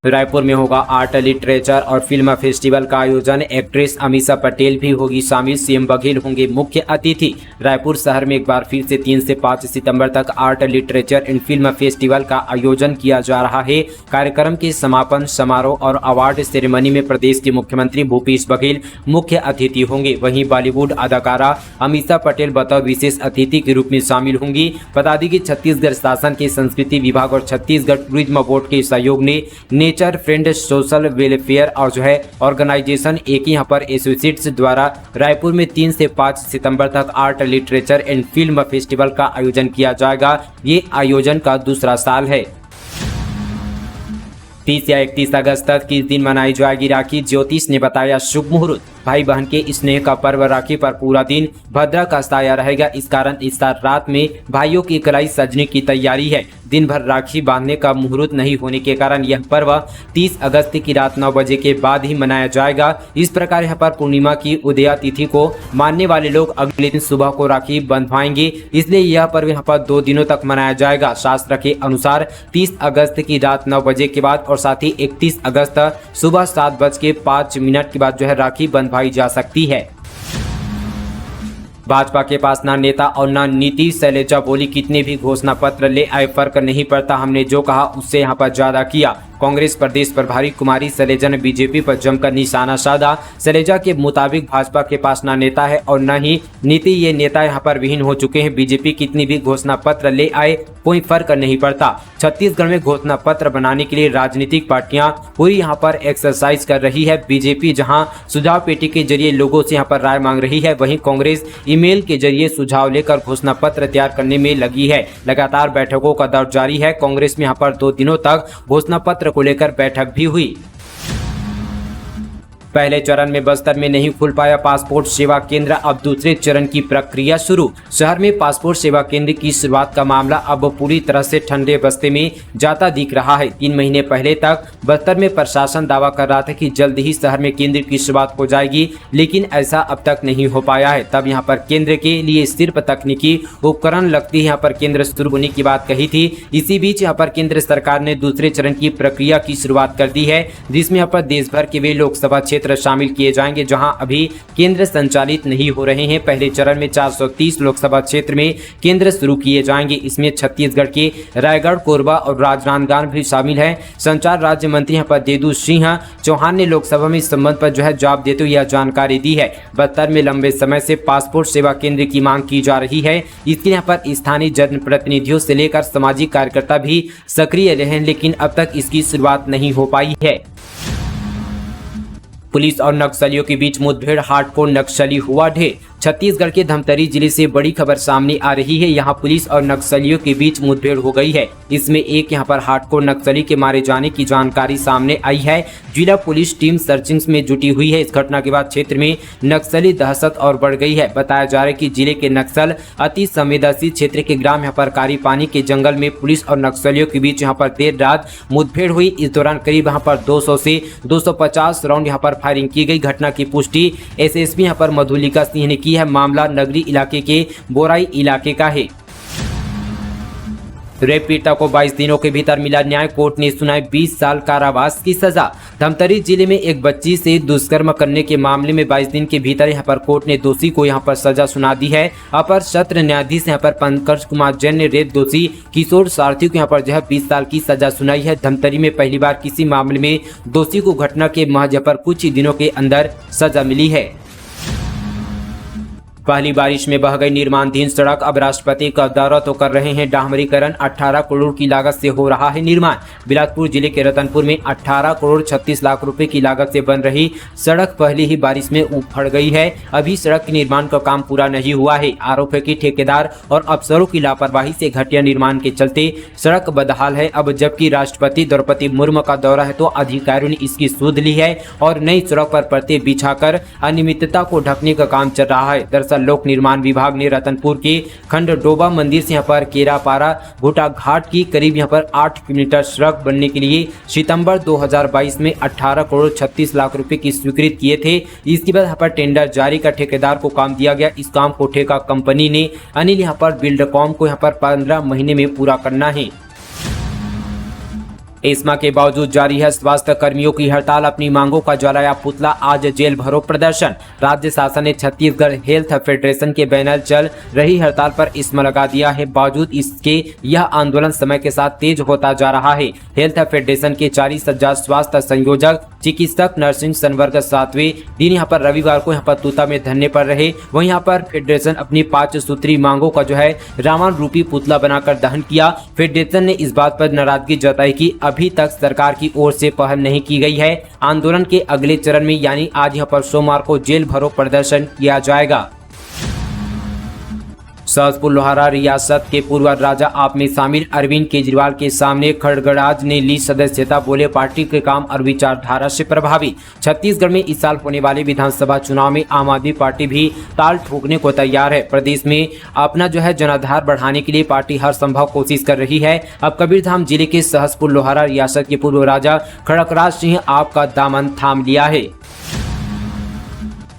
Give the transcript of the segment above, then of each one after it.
रायपुर में होगा art literature और फिल्म फेस्टिवल का आयोजन। एक्ट्रेस अमीषा पटेल भी होगी शामिल। सीएम बघेल होंगे मुख्य अतिथि। रायपुर शहर में एक बार फिर से 3 से 5 सितंबर तक art literature and film festival का आयोजन किया जा रहा है। कार्यक्रम के समापन समारोह और अवार्ड सेरेमनी में प्रदेश के मुख्यमंत्री भूपेश बघेल मुख्य अतिथि होंगे। वहीं बॉलीवुड अदाकारा अमीषा पटेल बतौर विशेष अतिथि के रूप में शामिल होंगी। बता दें कि छत्तीसगढ़ शासन के संस्कृति विभाग और छत्तीसगढ़ टूरिज्म बोर्ड के सहयोग ने नेचर फ्रेंड सोशल वेलफेयर और ऑर्गेनाइजेशन एक यहाँ पर एसोसिएट्स द्वारा रायपुर में 3 से 5 सितंबर तक art literature and film festival का आयोजन किया जाएगा। ये आयोजन का दूसरा साल है। 30 या 31 अगस्त तक किस दिन मनाई जाएगी राखी? ज्योतिष ने बताया शुभ मुहूर्त। भाई बहन के स्नेह का पर्व राखी पर पूरा दिन भद्रा का साया रहेगा। इस कारण इस रात में भाइयों की कलाई सजने की तैयारी है। दिन भर राखी बांधने का मुहूर्त नहीं होने के कारण यह पर्व 30 अगस्त की रात 9 बजे के बाद ही मनाया जाएगा। इस प्रकार यहाँ पर पूर्णिमा की उदया तिथि को मानने वाले लोग अगले दिन सुबह को राखी बंधवाएंगे, इसलिए यह पर्व यहाँ पर 2 दिनों तक मनाया जाएगा। शास्त्र के अनुसार 30 अगस्त की रात 9 बजे के बाद और साथ ही 31 अगस्त सुबह 7:05 के बाद राखी बंधवाई जा सकती है। भाजपा के पास ना नेता और ना नीति। शैलजा बोली कितने भी घोषणा पत्र ले आए फर्क नहीं पड़ता, हमने जो कहा उससे यहाँ पर ज्यादा किया। कांग्रेस प्रदेश प्रभारी कुमारी शैलजा ने बीजेपी पर जमकर निशाना साधा। शैलजा के मुताबिक भाजपा के पास ना नेता है और न ही नीति। ये नेता यहाँ पर विहीन हो चुके हैं। बीजेपी कितनी भी घोषणा पत्र ले आए कोई फर्क नहीं पड़ता। छत्तीसगढ़ में घोषणा पत्र बनाने के लिए राजनीतिक पार्टियां पूरी यहाँ पर एक्सरसाइज कर रही है। बीजेपी जहां सुझाव पेटी के जरिए लोगों से यहाँ पर राय मांग रही है, वहीं कांग्रेस ईमेल के जरिए सुझाव लेकर घोषणा पत्र तैयार करने में लगी है। लगातार बैठकों का दौर जारी है। कांग्रेस में यहाँ पर 2 दिनों तक घोषणा पत्र को लेकर बैठक भी हुई। पहले चरण में बस्तर में नहीं खुल पाया पासपोर्ट सेवा केंद्र, अब दूसरे चरण की प्रक्रिया शुरू। शहर में पासपोर्ट सेवा केंद्र की शुरुआत का मामला अब पूरी तरह से ठंडे बस्ते में जाता दिख रहा है। 3 महीने पहले तक बस्तर में प्रशासन दावा कर रहा था कि जल्द ही शहर में केंद्र की शुरुआत हो जाएगी, लेकिन ऐसा अब तक नहीं हो पाया है। तब यहाँ पर केंद्र के लिए सिर्फ तकनीकी उपकरण लगती है यहाँ पर केंद्र शुरू होने की बात कही थी। इसी बीच यहाँ पर केंद्र सरकार ने दूसरे चरण की प्रक्रिया की शुरुआत कर दी है, जिसमें यहाँ पर देश भर के वे लोकसभा क्षेत्र शामिल किए जाएंगे जहां अभी केंद्र संचालित नहीं हो रहे हैं। पहले चरण में 430 लोकसभा क्षेत्र में केंद्र शुरू किए जाएंगे। इसमें छत्तीसगढ़ के रायगढ़, कोरबा और राजनांदगांव भी शामिल है। संचार राज्य मंत्री यहाँ पर देदू सिंह चौहान ने लोकसभा में इस संबंध पर जवाब देते हुए यह जानकारी दी है। बस्तर में लंबे समय से पासपोर्ट सेवा केंद्र की मांग की जा रही है। इसके यहाँ पर स्थानीय जनप्रतिनिधियों से लेकर सामाजिक कार्यकर्ता भी सक्रिय रहे, लेकिन अब तक इसकी शुरुआत नहीं हो पाई है। पुलिस और नक्सलियों के बीच मुठभेड़, हार्डकोर नक्सली हुआ ढेर। छत्तीसगढ़ के धमतरी जिले से बड़ी खबर सामने आ रही है। यहाँ पुलिस और नक्सलियों के बीच मुठभेड़ हो गई है। इसमें एक यहाँ पर हार्डकोर नक्सली के मारे जाने की जानकारी सामने आई है। जिला पुलिस टीम सर्चिंग में जुटी हुई है। इस घटना के बाद क्षेत्र में नक्सली दहशत और बढ़ गई है। बताया जा रहा है कि जिले के नक्सल अति संवेदनशील क्षेत्र के ग्राम यहाँ पर कारी पानी के जंगल में पुलिस और नक्सलियों के बीच यहाँ पर देर रात मुठभेड़ हुई। इस दौरान करीब यहाँ पर 200 से 250 राउंड यहाँ पर फायरिंग की गई। घटना की पुष्टि एसएसपी यहाँ पर मधुलिका सिंह ने की है। मामला नगरी इलाके के बोराई इलाके का है। रेप पीड़िता को 22 दिनों के भीतर मिला न्याय, कोर्ट ने सुनाई 20 साल कारावास की सजा। धमतरी जिले में एक बच्ची से दुष्कर्म करने के मामले में 22 दिन के भीतर यहां पर कोर्ट ने दोषी को यहां पर सजा सुना दी है। अपर सत्र न्यायाधीश यहां पर पंकज कुमार जैन ने रेप दोषी किशोर सारथी को यहां पर 20 साल की सजा सुनाई है। धमतरी में पहली बार किसी मामले में दोषी को घटना के महज पर कुछ ही दिनों के अंदर सजा मिली है। पहली बारिश में बह गई निर्माणाधीन सड़क, अब राष्ट्रपति का दौरा तो कर रहे हैं। डामरीकरण 18 करोड़ की लागत से हो रहा है निर्माण। बिलासपुर जिले के रतनपुर में 18 करोड़ 36 लाख रुपए की लागत से बन रही सड़क पहली ही बारिश में उखड़ गई है। अभी सड़क के निर्माण का काम पूरा नहीं हुआ है। आरोप है कि ठेकेदार और अफसरों की लापरवाही से घटिया निर्माण के चलते सड़क बदहाल है। अब जबकि राष्ट्रपति द्रौपदी मुर्मू का दौरा है तो अधिकारियों ने इसकी सूद ली है और नई सड़क पर परतें बिछाकर अनियमितता को ढकने का काम चल रहा है। दरअसल लोक निर्माण विभाग ने रतनपुर के खंडडोबा मंदिर से यहाँ पर केरापारा घोटा घाट की करीब यहाँ पर 8 किलोमीटर सड़क बनने के लिए सितंबर 2022 में 18 करोड़ 36 लाख रुपए की स्वीकृत किए थे। इसके बाद यहाँ पर टेंडर जारी कर ठेकेदार को काम दिया गया। इस काम को ठेका कंपनी ने अनिल यहाँ पर बिल्डकॉम को यहाँ पर 15 महीने में पूरा करना है। एस्मा के बावजूद जारी है स्वास्थ्य कर्मियों की हड़ताल, अपनी मांगों का जलाया पुतला, आज जेल भरो प्रदर्शन। राज्य शासन ने छत्तीसगढ़ हेल्थ फेडरेशन के बैनर चल रही हड़ताल पर एस्मा लगा दिया है। बावजूद इसके यह आंदोलन समय के साथ तेज होता जा रहा है। हेल्थ फेडरेशन के 40,000 स्वास्थ्य संयोजक, चिकित्सक, नर्सिंग संवर्ग 7वें दिन यहाँ पर रविवार को यहाँ पर तूता में धरने पर रहे। वहीं यहाँ पर फेडरेशन अपनी 5 सूत्री मांगों का जो है रावण रूपी पुतला बनाकर दहन किया। फेडरेशन ने इस बात पर नाराजगी जताई कि अभी तक सरकार की ओर से पहल नहीं की गई है। आंदोलन के अगले चरण में यानी आज यहाँ पर सोमवार को जेल भरो प्रदर्शन किया जाएगा। सहसपुर लोहारा रियासत के पूर्व राजा आप में शामिल अरविंद केजरीवाल के सामने खड़गड़ाज ने ली सदस्यता, बोले पार्टी के काम और विचारधारा से प्रभावित। छत्तीसगढ़ में इस साल होने वाले विधानसभा चुनाव में आम आदमी पार्टी भी ताल ठोकने को तैयार है। प्रदेश में अपना जो है जनाधार बढ़ाने के लिए पार्टी हर संभव कोशिश कर रही है। अब कबीरधाम जिले के सहसपुर लोहारा रियासत के पूर्व राजा खड़गराज सिंह आप का दामन थाम लिया है।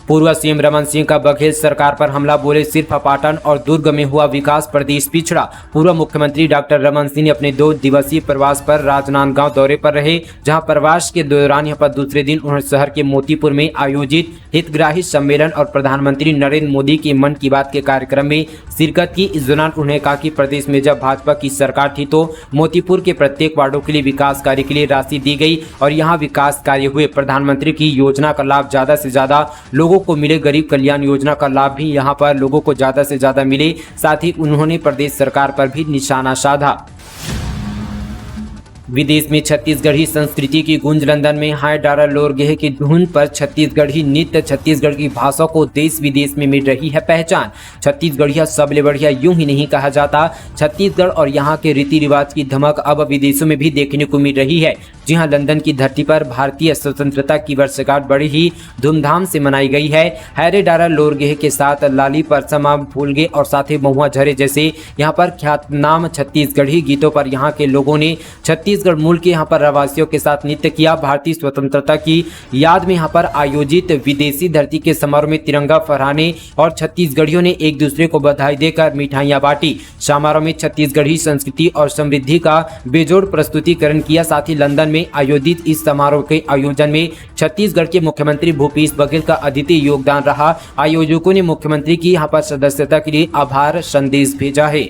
पूर्व सीएम रमन सिंह का बघेल सरकार पर हमला, बोले सिर्फ पाटन और दुर्ग में हुआ विकास, प्रदेश पिछड़ा। पूर्व मुख्यमंत्री डॉक्टर रमन सिंह अपने 2 दिवसीय प्रवास पर राजनांदगांव दौरे पर रहे, जहां प्रवास के दौरान यहां पर दूसरे दिन उन्होंने शहर के मोतीपुर में आयोजित हितग्राही सम्मेलन और प्रधानमंत्री नरेंद्र मोदी के मन की बात के कार्यक्रम में शिरकत की। इस दौरान उन्होंने कहा कि प्रदेश में जब भाजपा की सरकार थी तो मोतीपुर के प्रत्येक वार्डों के लिए विकास कार्य के लिए राशि दी गई और यहाँ विकास कार्य हुए। प्रधानमंत्री की योजना का लाभ ज्यादा से ज्यादा लोगों को मिले, गरीब कल्याण योजना का लाभ भी यहाँ पर लोगों को ज्यादा से ज्यादा मिले। साथ ही उन्होंने प्रदेश सरकार पर भी निशाना साधा। विदेश में छत्तीसगढ़ी संस्कृति की गूंज, लंदन में हाय डारा लोरगेह की धुन पर छत्तीसगढ़ी नृत्य, छत्तीसगढ़ की भाषा को देश विदेश में मिल रही है पहचान। छत्तीसगढ़िया सबले बढ़िया यूं ही नहीं कहा जाता। छत्तीसगढ़ और यहाँ के रीति रिवाज की धमक अब विदेशों में भी देखने को मिल रही है। जी हाँ, लंदन की धरती पर भारतीय स्वतंत्रता की वर्षगांठ बड़ी ही धूमधाम से मनाई गई है। हैरे डारा लोरगेह के साथ लाली परसमा फूलगे और साथ ही महुआ झरे जैसे यहाँ पर ख्यातनाम छत्तीसगढ़ी गीतों पर यहाँ के लोगों ने छत्तीसगढ़ मूल के यहाँ पर रहवासियों के साथ नृत्य किया। भारतीय स्वतंत्रता की याद में यहाँ पर आयोजित विदेशी धरती के समारोह में तिरंगा फहराने और छत्तीसगढ़ियों ने एक दूसरे को बधाई देकर मिठाइयां बांटी। समारोह में छत्तीसगढ़ी संस्कृति और समृद्धि का बेजोड़ प्रस्तुतिकरण किया। साथ ही लंदन में आयोजित इस समारोह के आयोजन में छत्तीसगढ़ के मुख्यमंत्री भूपेश बघेल का अद्वितीय योगदान रहा। आयोजकों ने मुख्यमंत्री की यहाँ पर सदस्यता के लिए आभार संदेश भेजा है।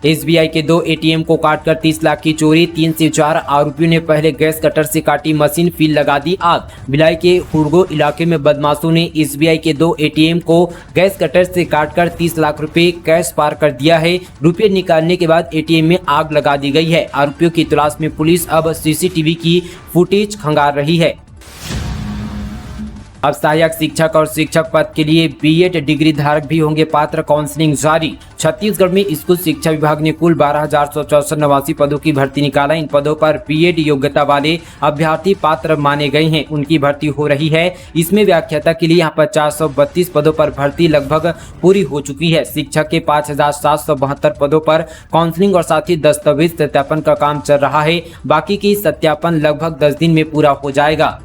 एसबीआई के 2 एटीएम को काटकर 30 लाख की चोरी, 3 से 4 आरोपियों ने पहले गैस कटर से काटी मशीन, फिर लगा दी आग। भिलाई के हुड़गो इलाके में बदमाशों ने एसबीआई के 2 एटीएम को गैस कटर से काटकर 30 लाख रुपए कैश पार कर दिया है। रुपए निकालने के बाद एटीएम में आग लगा दी गई है। आरोपियों की तलाश में पुलिस अब सीसीटीवी की फुटेज खंगाल रही है। अब सहायक शिक्षक और शिक्षक पद के लिए बीएड डिग्री धारक भी होंगे पात्र, काउंसलिंग जारी। छत्तीसगढ़ में स्कूल शिक्षा विभाग ने कुल 12,464 नवासी पदों की भर्ती निकाला। इन पदों पर बीएड योग्यता वाले अभ्यर्थी पात्र माने गए हैं, उनकी भर्ती हो रही है। इसमें व्याख्याता के लिए यहाँ पर 432 पदों पर भर्ती लगभग पूरी हो चुकी है। शिक्षक के 5,772 पदों पर काउंसलिंग और साथ ही दस्तावेज सत्यापन का काम चल रहा है। बाकी की सत्यापन लगभग 10 दिन में पूरा हो जाएगा।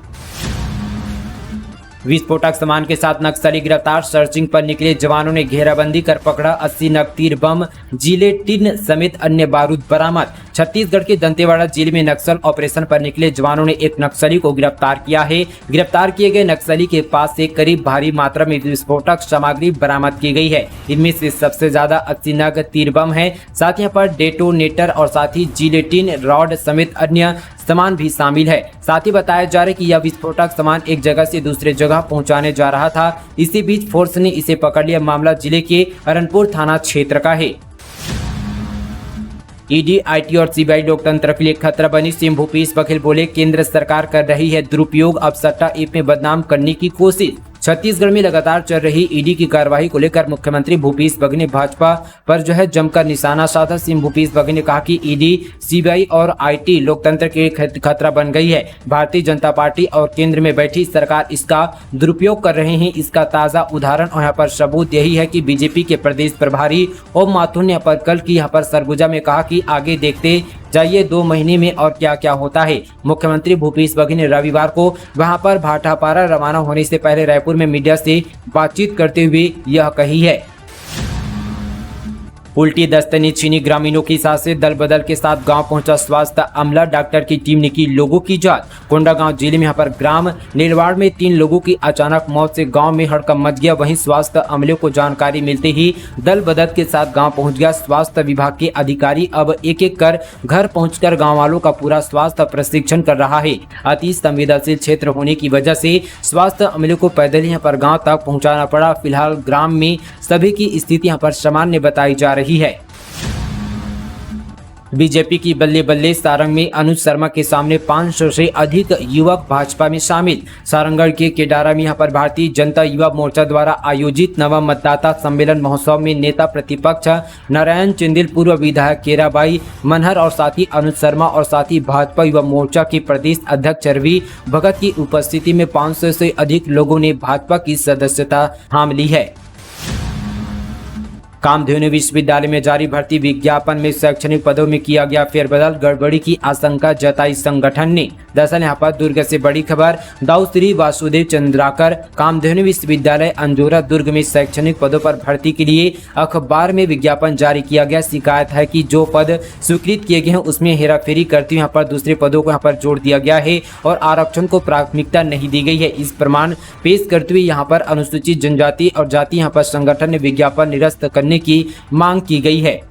विस्फोटक सामान के साथ नक्सली गिरफ्तार, सर्चिंग पर निकले जवानों ने घेराबंदी कर पकड़ा 80 नग तीर बम, जिलेटिन समेत अन्य बारूद बरामद। छत्तीसगढ़ के दंतेवाड़ा जिले में नक्सल ऑपरेशन पर निकले जवानों ने एक नक्सली को गिरफ्तार किया है। गिरफ्तार किए गए नक्सली के पास से करीब भारी मात्रा में विस्फोटक सामग्री बरामद की गई है। इनमें से सबसे ज्यादा 80 नग तीर बम है। साथ यहाँ पर डेटोनेटर और साथ ही जिलेटिन रॉड समेत अन्य सामान भी शामिल है। साथ ही बताया जा रहा है कि यह विस्फोटक सामान एक जगह से दूसरे जगह पहुंचाने जा रहा था। इसी बीच फोर्स ने इसे पकड़ लिया। मामला जिले के अरनपुर थाना क्षेत्र का है। ईडी, आईटी और सीबीआई लोकतंत्र के लिए खतरा बनी, सीएम भूपेश बघेल बोले केंद्र सरकार कर रही है दुरुपयोग, अब सट्टा ऐप में बदनाम करने की कोशिश। छत्तीसगढ़ में लगातार चल रही ईडी की कार्रवाई को लेकर मुख्यमंत्री भूपेश बघेल ने भाजपा पर जो है जमकर निशाना साधा। सीएम भूपेश बघेल ने कहा कि ईडी, सीबीआई और आईटी लोकतंत्र के खतरा बन गई है। भारतीय जनता पार्टी और केंद्र में बैठी सरकार इसका दुरुपयोग कर रहे हैं। इसका ताजा उदाहरण और यहाँ पर सबूत यही है कि बीजेपी के प्रदेश प्रभारी ओम माथुर ने कल की यहाँ पर सरगुजा में कहा कि आगे देखते जाइए 2 महीने में और क्या क्या होता है। मुख्यमंत्री भूपेश बघेल ने रविवार को वहां पर भाटापारा रवाना होने से पहले रायपुर में मीडिया से बातचीत करते हुए यह कही है। उल्टी दस्त ने छीनी ग्रामीणों की सांसें, दल बदल के साथ गांव पहुंचा स्वास्थ्य अमला, डॉक्टर की टीम ने की लोगों की जांच। कोंडागांव जिले में यहाँ पर ग्राम नीलवाड़ में 3 लोगों की अचानक मौत से गांव में हड़कंप मच गया। वहीं स्वास्थ्य अमले को जानकारी मिलते ही दल बदल के साथ गांव पहुंच गया। स्वास्थ्य विभाग के अधिकारी अब एक एक कर घर पहुंचकर गांव वालों का पूरा स्वास्थ्य प्रशिक्षण कर रहा है। अति संवेदनशील क्षेत्र होने की वजह से स्वास्थ्य अमले को पैदल यहाँ पर गाँव तक पहुँचाना पड़ा। फिलहाल ग्राम में सभी की स्थिति यहाँ पर सामान्य बताई जा रही है। बीजेपी की बल्ले बल्ले, सारंग में अनुज शर्मा के सामने 500 से अधिक युवक भाजपा में शामिल। सारंगगढ़ के केडारा में यहाँ पर भारतीय जनता युवा मोर्चा द्वारा आयोजित नवा मतदाता सम्मेलन महोत्सव में नेता प्रतिपक्ष नारायण चिंदिल, पूर्व विधायक केराबाई मनहर और साथी अनुज शर्मा और साथी भाजपा युवा मोर्चा के प्रदेश अध्यक्ष रवि भगत की उपस्थिति में 500 से अधिक लोगों ने भाजपा की सदस्यता थाम ली है। कामधेनु विश्वविद्यालय में जारी भर्ती विज्ञापन में शैक्षणिक पदों में किया गया फेरबदल, गड़बड़ी की आशंका जताई संगठन ने। दरअसल यहाँ पर दुर्ग से बड़ी खबर। दाऊ श्री वासुदेव चंद्राकर कामधेनु विश्वविद्यालय अंजोरा दुर्ग में शैक्षणिक पदों पर भर्ती के लिए अखबार में विज्ञापन जारी किया गया। शिकायत है कि जो पद स्वीकृत किए गए हैं उसमें हेराफेरी करते हुए यहाँ पर दूसरे पदों को यहाँ पर जोड़ दिया गया है और आरक्षण को प्राथमिकता नहीं दी गई है। इस प्रमाण पेश करते हुए यहाँ पर अनुसूचित जनजाति और जाति यहाँ पर संगठन ने विज्ञापन निरस्त करने की मांग की गई है।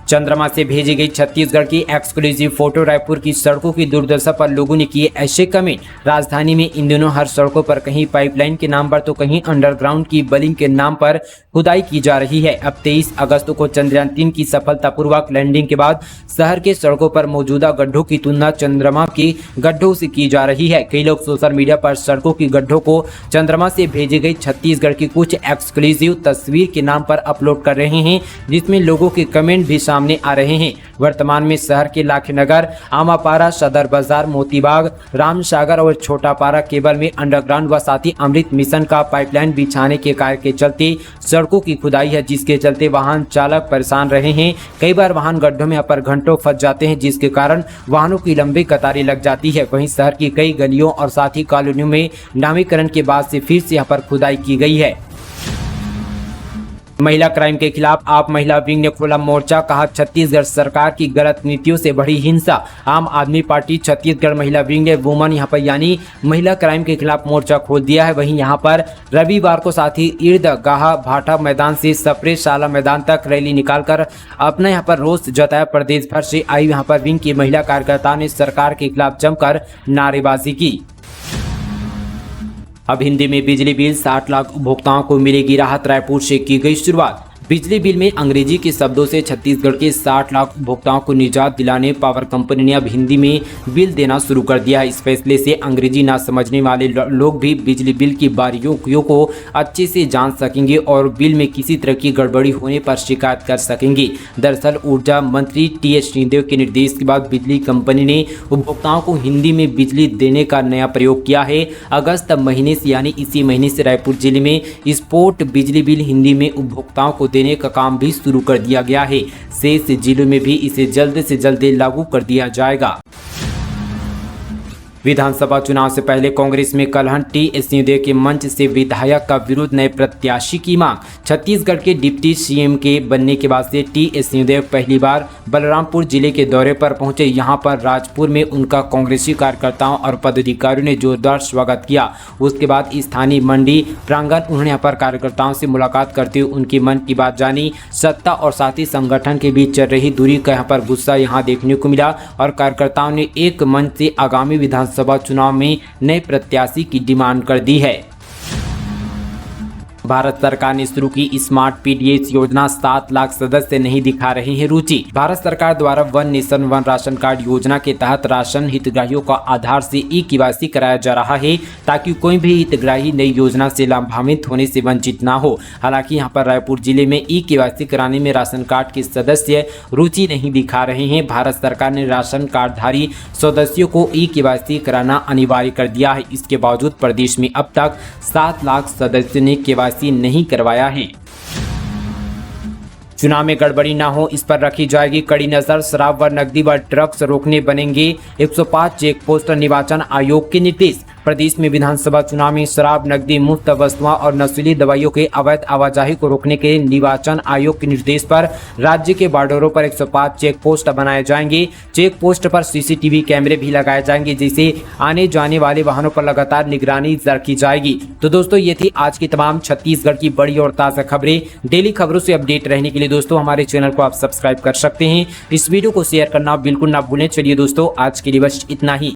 चंद्रमा से भेजी गई छत्तीसगढ़ की एक्सक्लूसिव फोटो। रायपुर की सड़कों की दुर्दशा पर लोगों ने किए ऐसे कमेंट। राजधानी में इन दिनों हर सड़कों पर कहीं पाइपलाइन के नाम पर तो कहीं अंडरग्राउंड की बलिंग के नाम पर खुदाई की जा रही है। अब 23 अगस्त को चंद्रयान 3 की सफलतापूर्वक लैंडिंग के बाद शहर के सड़कों पर मौजूदा गड्ढों की तुलना चंद्रमा के गड्ढों से की जा रही है। कई लोग सोशल मीडिया पर सड़कों की गड्ढों को चंद्रमा से भेजी गई छत्तीसगढ़ की कुछ एक्सक्लूसिव तस्वीर के नाम पर अपलोड कर रहे हैं, जिसमें लोगों के कमेंट भी सामने आ रहे हैं। वर्तमान में शहर के लाखनगर, आमापारा, सदर बाजार, मोतीबाग, रामसागर और छोटापारा केबल में अंडरग्राउंड व साथी अमृत मिशन का पाइपलाइन बिछाने के कार्य के चलते सड़कों की खुदाई है, जिसके चलते वाहन चालक परेशान रहे हैं। कई बार वाहन गड्ढों में यहाँ पर घंटों फंस जाते हैं, जिसके कारण वाहनों की लंबी कतारें लग जाती है। वहीं शहर की कई गलियों और साथी कॉलोनियों में नामीकरण के बाद से फिर से यहाँ पर खुदाई की गई है। महिला क्राइम के खिलाफ आप महिला विंग ने खोला मोर्चा, कहा छत्तीसगढ़ सरकार की गलत नीतियों से बढ़ी हिंसा। आम आदमी पार्टी छत्तीसगढ़ महिला विंग ने वुमन यहाँ पर यानी महिला क्राइम के खिलाफ मोर्चा खोल दिया है। वहीं यहाँ पर रविवार को साथी ईदगाह भाटा मैदान से सप्रे शाला मैदान तक रैली निकालकर अपना यहाँ पर रोष जताया। प्रदेश भर से आई यहाँ पर विंग की महिला कार्यकर्ताओं ने सरकार के खिलाफ जमकर नारेबाजी की। अब हिंदी में बिजली बिल, 60 लाख उपभोक्ताओं को मिलेगी राहत, रायपुर से की गई शुरुआत। बिजली बिल में अंग्रेजी के शब्दों से छत्तीसगढ़ के 60 लाख उपभोक्ताओं को निजात दिलाने पावर कंपनी ने अब हिंदी में बिल देना शुरू कर दिया है। इस फैसले से अंग्रेजी ना समझने वाले लोग भी बिजली बिल की बारीकियों को अच्छे से जान सकेंगे और बिल में किसी तरह की गड़बड़ी होने पर शिकायत कर सकेंगे। दरअसल ऊर्जा मंत्री टी.एस. सिंहदेव के निर्देश के बाद बिजली कंपनी ने उपभोक्ताओं को हिंदी में बिजली देने का नया प्रयोग किया है। अगस्त महीने से यानी इसी महीने से रायपुर जिले में स्पॉट बिजली बिल हिंदी में उपभोक्ताओं को देने का काम भी शुरू कर दिया गया है। शेष जिलों में भी इसे जल्द से जल्द लागू कर दिया जाएगा। विधानसभा चुनाव से पहले कांग्रेस में कलहन, टी.एस. सिंहदेव के मंच से विधायक का विरोध, नए प्रत्याशी की मांग। छत्तीसगढ़ के डिप्टी सीएम के बनने के बाद से टी.एस. सिंहदेव पहली बार बलरामपुर जिले के दौरे पर पहुंचे। यहां पर राजपुर में उनका कांग्रेसी कार्यकर्ताओं और पदाधिकारियों ने जोरदार स्वागत किया। उसके बाद स्थानीय मंडी प्रांगण उन्होंने यहाँ पर कार्यकर्ताओं से मुलाकात करते हुए उनकी मन की बात जानी। सत्ता और साथी संगठन के बीच चल रही दूरी का यहाँ पर गुस्सा यहाँ देखने को मिला और कार्यकर्ताओं ने एक मंच से आगामी विधानसभा चुनाव में नए प्रत्याशी की डिमांड कर दी है। भारत सरकार ने शुरू की स्मार्ट पीडीएस योजना, 7 लाख सदस्य नहीं दिखा रहे हैं रुचि। भारत सरकार द्वारा one nation one ration card योजना के तहत राशन हितग्राहियों का आधार से ई-केवाईसी कराया जा रहा है ताकि कोई भी हितग्राही नई योजना से लाभान्वित होने से वंचित ना हो। हालांकि यहां पर रायपुर जिले में ई-केवाईसी कराने में राशन कार्ड के सदस्य रुचि नहीं दिखा रहे हैं। भारत सरकार ने राशन कार्डधारी सदस्यों को ई-केवाईसी कराना अनिवार्य कर दिया है। इसके बावजूद प्रदेश में अब तक 7 लाख सदस्यों ने केवाईसी नहीं करवाया है। चुनाव में गड़बड़ी ना हो, इस पर रखी जाएगी कड़ी नजर। शराब व नकदी व ड्रग्स रोकने बनेंगे 105 चेक पोस्ट, निर्वाचन आयोग के निर्देश। प्रदेश में विधानसभा चुनाव में शराब, नकदी, मुफ्त वस्तुओं और नशीली दवाइयों के अवैध आवाजाही को रोकने के निर्वाचन आयोग के निर्देश पर राज्य के बॉर्डरों पर 105 चेक पोस्ट बनाए जाएंगे। चेक पोस्ट पर सीसीटीवी कैमरे भी लगाए जाएंगे, जिससे आने जाने वाले वाहनों पर लगातार निगरानी रखी जाएगी। तो दोस्तों, ये थी आज की तमाम छत्तीसगढ़ की बड़ी और ताज़ा खबरें। डेली खबरों से अपडेट रहने के लिए दोस्तों हमारे चैनल को आप सब्सक्राइब कर सकते हैं। इस वीडियो को शेयर करना बिल्कुल ना भूलें। चलिए दोस्तों, आज के लिए बस इतना ही।